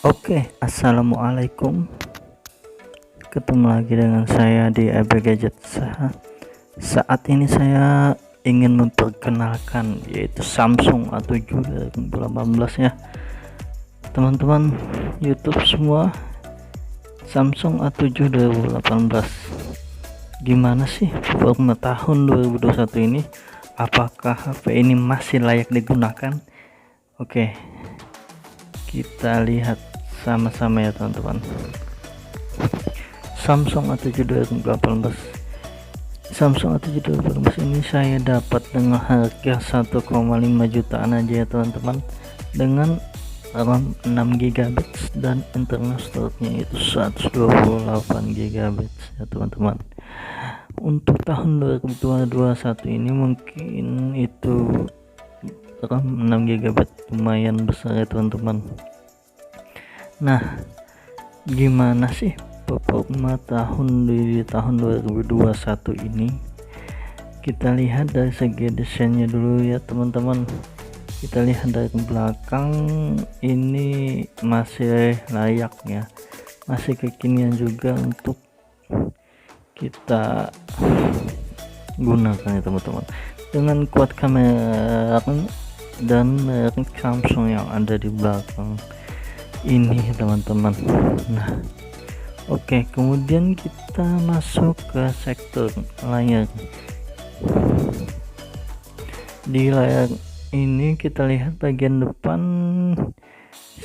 Oke, assalamualaikum. Ketemu lagi dengan saya di AB Gadget. Saat ini saya ingin memperkenalkan yaitu Samsung A7 2018 ya. Teman-teman YouTube semua, Samsung A7 2018. Gimana sih performa tahun 2021 ini? Apakah HP ini masih layak digunakan? Oke, kita lihat sama-sama ya teman-teman. Samsung A7 2018. Samsung A7 2018 ini saya dapat dengan harga 1,5 jutaan aja ya teman-teman, dengan RAM 6GB dan internal storage-nya itu 128GB ya teman-teman. Untuk tahun 2021 ini mungkin itu RAM 6GB lumayan besar ya teman-teman. Nah, gimana sih performa di tahun 2021 ini? Kita lihat dari segi desainnya dulu ya teman-teman. Kita lihat dari belakang, ini masih layak ya, masih kekinian juga untuk kita gunakan ya teman-teman, dengan kuat kamera dan merek Samsung yang ada di belakang ini teman-teman. Nah, oke, kemudian kita masuk ke sektor layar. Di layar ini kita lihat bagian depan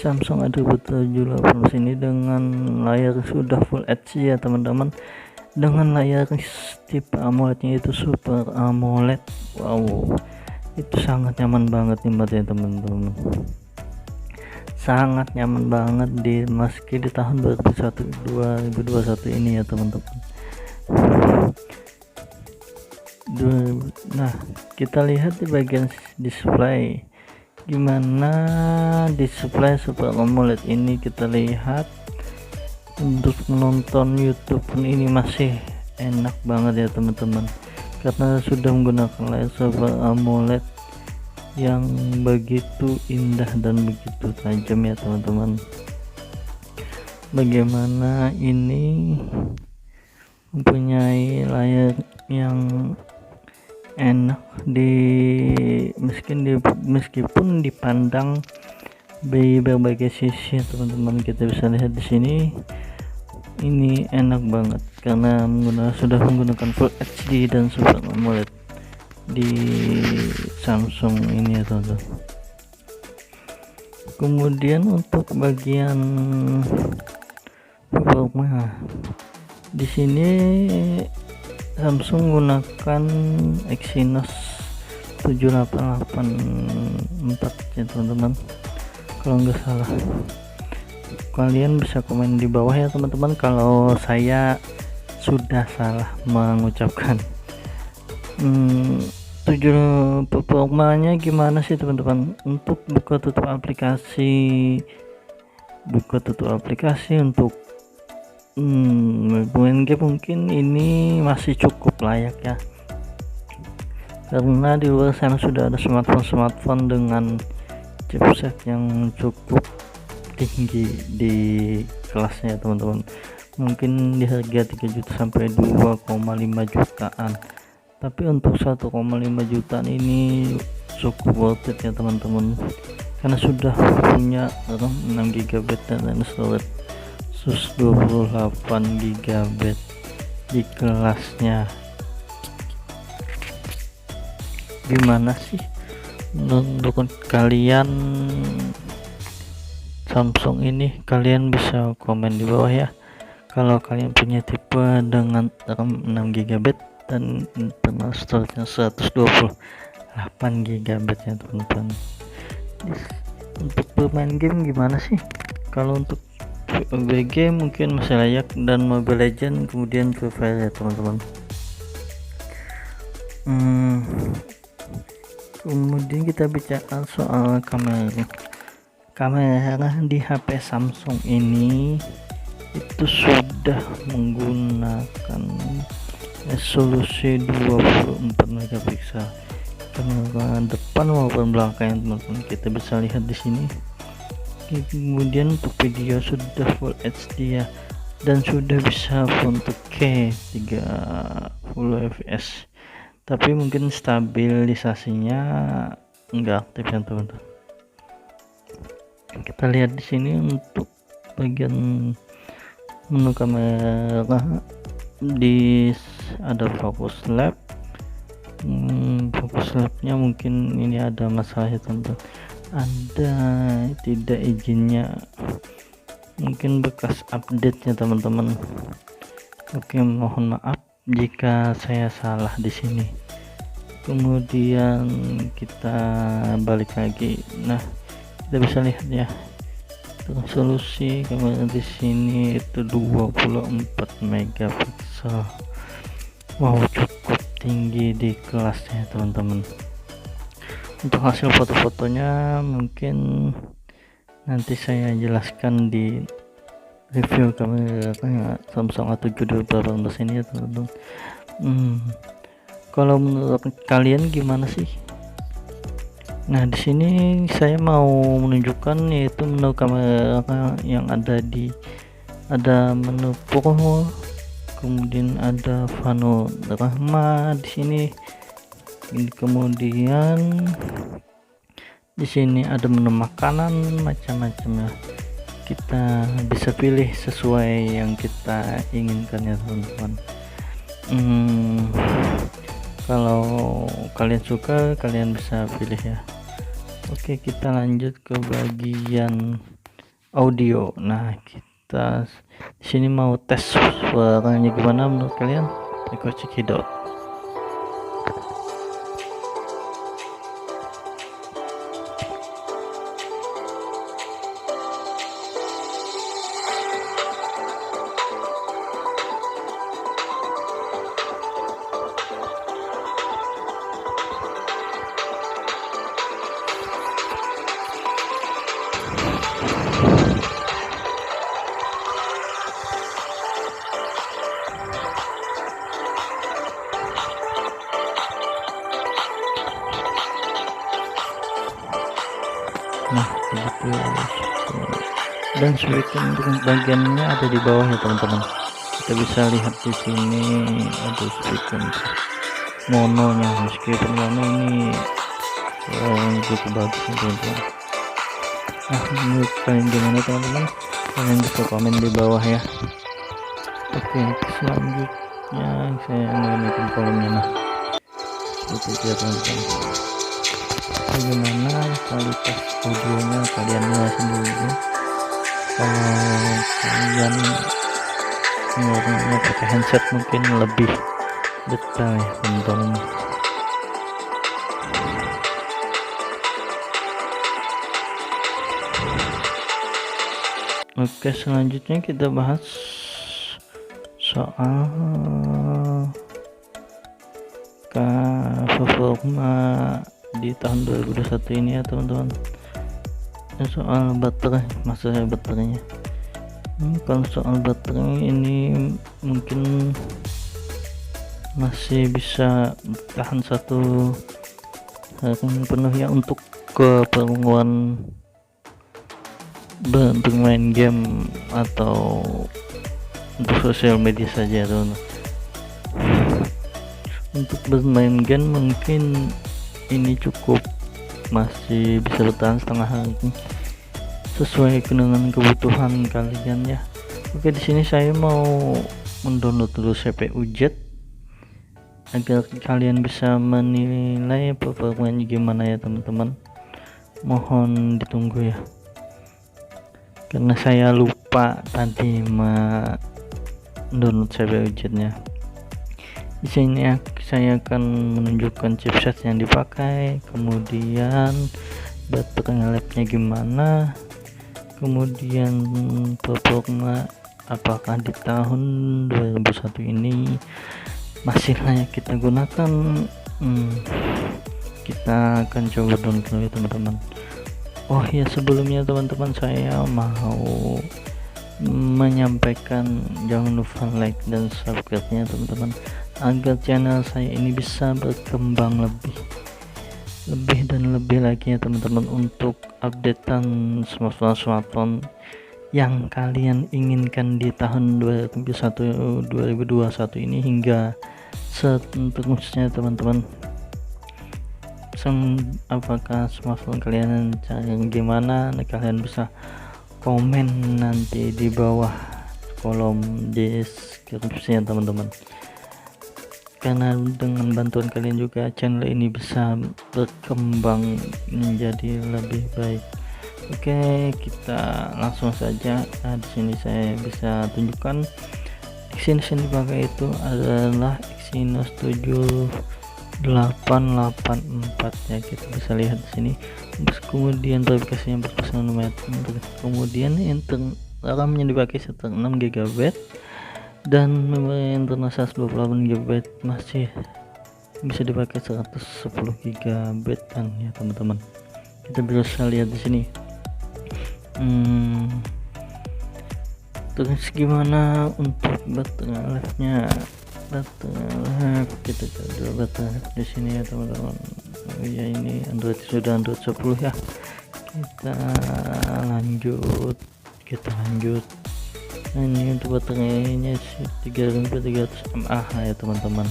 Samsung A718 ini dengan layar sudah Full HD ya teman-teman, dengan layar tipe AMOLED-nya itu Super AMOLED. Wow, itu sangat nyaman banget nih buat ya teman-teman, sangat nyaman banget meski di tahun 2021 ini ya teman-teman. Nah, kita lihat di bagian display, gimana display Super AMOLED ini. Kita lihat untuk menonton YouTube pun ini masih enak banget ya teman-teman, karena sudah menggunakan layar Super AMOLED yang begitu indah dan begitu tajam ya teman-teman. Bagaimana ini mempunyai layar yang enak meskipun dipandang dari berbagai sisi teman-teman. Kita bisa lihat di sini, ini enak banget karena sudah menggunakan Full HD dan Super AMOLED di Samsung ini ya teman-teman. Kemudian untuk bagian performa, di sini Samsung menggunakan Exynos 7884 ya teman-teman, kalau nggak salah. Kalian bisa komen di bawah ya teman-teman kalau saya sudah salah mengucapkan. Performanya gimana sih teman-teman? Untuk buka tutup aplikasi untuk main game mungkin ini masih cukup layak ya, karena di luar sana sudah ada smartphone dengan chipset yang cukup tinggi di kelasnya teman-teman, mungkin di harga 3 juta sampai 2,5 jutaan. Tapi untuk 1,5 jutaan ini cukup worth it ya teman-teman, karena sudah punya RAM 6GB dan storage 28GB di kelasnya. Gimana sih menurut kalian Samsung ini? Kalian bisa komen di bawah ya kalau kalian punya tipe dengan RAM 6GB dan internal storage 128GB ya teman-teman. Untuk bermain game gimana sih? Kalau untuk PUBG mungkin masih layak, dan Mobile Legend kemudian Free Fire ya teman-teman. Kemudian kita bicara soal kamera di HP Samsung ini itu sudah menggunakan resolusi 24 megapiksel, kamera depan maupun belakang teman-teman. Kita bisa lihat di sini Kemudian untuk video sudah full HD ya, dan sudah bisa untuk 3 full fps, tapi mungkin stabilisasinya enggak aktif ya teman-teman. Kita lihat di sini untuk bagian menu kamera ada focus lab. Fokus labnya mungkin ini ada masalah ya teman-teman, ada tidak izinnya, mungkin bekas update ya teman-teman. Oke, mohon maaf jika saya salah di sini. Kemudian kita balik lagi. Nah, kita bisa lihat ya, resolusi kamera di sini itu 24 megapiksel. Wow, cukup tinggi di kelasnya teman-teman. Untuk hasil foto-fotonya mungkin nanti saya jelaskan di review kamera Samsung A7 2018 ini ya teman-teman. Kalau menurut kalian gimana sih? Nah, di sini saya mau menunjukkan yaitu menu kamera yang ada menu Pro, kemudian ada panorama di sini. Kemudian di sini ada menu makanan macam-macam ya. Kita bisa pilih sesuai yang kita inginkan ya teman-teman. Kalau kalian suka, kalian bisa pilih ya. Oke, kita lanjut ke bagian audio. Nah, kita di sini mau tes suaranya gimana menurut kalian. Kita cekidot. Nah, begitu. Dan switch untuk bagiannya ada di bawah ya teman-teman. Kita bisa lihat di sini ada switch mononya, meskipun mono ini cukup bagus ya teman-teman. Nah, menurut kalian gimana teman-teman? Kalian bisa komen di bawah ya. Oke, selanjutnya saya menggunakan kolomnya. Nah, itu dia teman-teman. Bagaimana kualitas audionya kalian lihat sendiri. Kalau kalian dengarnya pakai handset mungkin lebih detail ya teman-teman. Oke, selanjutnya kita bahas soal performa di tahun 2021 ini ya teman-teman. Soal baterai, masalah baterainya. Kalau soal baterai ini mungkin masih bisa tahan 1 hari penuh ya untuk keperluan bermain game atau untuk sosial media saja teman-teman. Untuk bermain game mungkin ini cukup, masih bisa bertahan setengah hari sesuai dengan kebutuhan kalian ya. Oke, di sini saya mau mendownload dulu CPU Jet agar kalian bisa menilai performanya gimana ya teman-teman. Mohon ditunggu ya, karena saya lupa tadi mendownload CPU Jetnya. Di sini saya akan menunjukkan chipset yang dipakai, kemudian baterai labnya gimana, kemudian performa apakah di tahun 2001 ini masih layak kita gunakan. Kita akan coba download dulu ya teman-teman. Oh ya, sebelumnya teman-teman saya mau menyampaikan jangan lupa like dan subscribe nya teman-teman, agar channel saya ini bisa berkembang lebih lebih dan lebih lagi ya teman-teman untuk updatean smartphone yang kalian inginkan di tahun 2021 ini hingga seterusnya teman-teman. Apakah smartphone kalian yang gimana, kalian bisa komen nanti di bawah kolom deskripsi ya teman-teman, karena dengan bantuan kalian juga channel ini bisa berkembang menjadi lebih baik. Oke, kita langsung saja. Di sini saya bisa tunjukkan Exynos yang dipakai itu adalah Exynos 7884 ya, kita bisa lihat di sini. Terus kemudian verifikasinya berpasang nomor, kemudian RAM-nya dipakai sekitar 6 GB dan memori internal 128 GB masih bisa dipakai 110 GB kan ya teman-teman. Kita bisa lihat di sini. Terus gimana untuk baterai life-nya? Kita coba baterai di sini ya teman-teman. Ya ini Android, sudah Android 10 ya. Kita lanjut. Nah, ini untuk baterainya 3300 mAh ya teman-teman.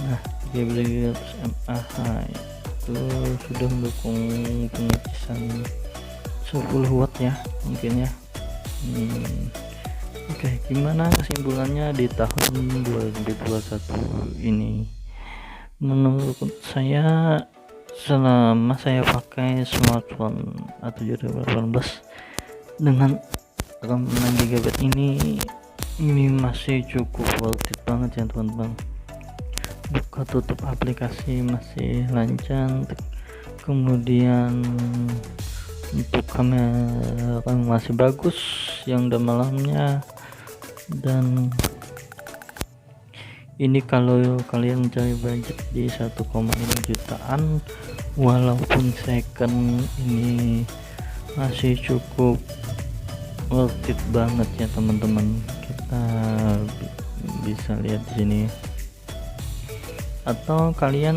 Nah, 3300 mAh itu sudah mendukung pengisian 10 watt ya mungkin ya. Oke, gimana kesimpulannya di tahun 2021 ini? Menurut saya, selama saya pakai smartphone A7 2018 dengan RAM 6 GB ini masih cukup worth it banget ya teman-teman. Buka tutup aplikasi masih lancar, kemudian untuk kamera masih bagus yang dalamnya, dan ini kalau kalian mencari budget di 1,5 jutaan walaupun second, ini masih cukup worth it banget ya teman-teman. Kita bisa lihat di sini, atau kalian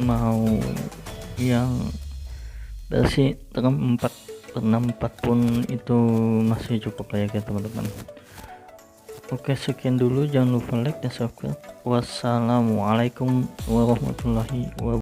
mau yang versi RAM 4/64 pun itu masih cukup layak ya teman-teman. Oke, sekian dulu, jangan lupa like dan subscribe. Wassalamualaikum warahmatullahi wabarakatuh.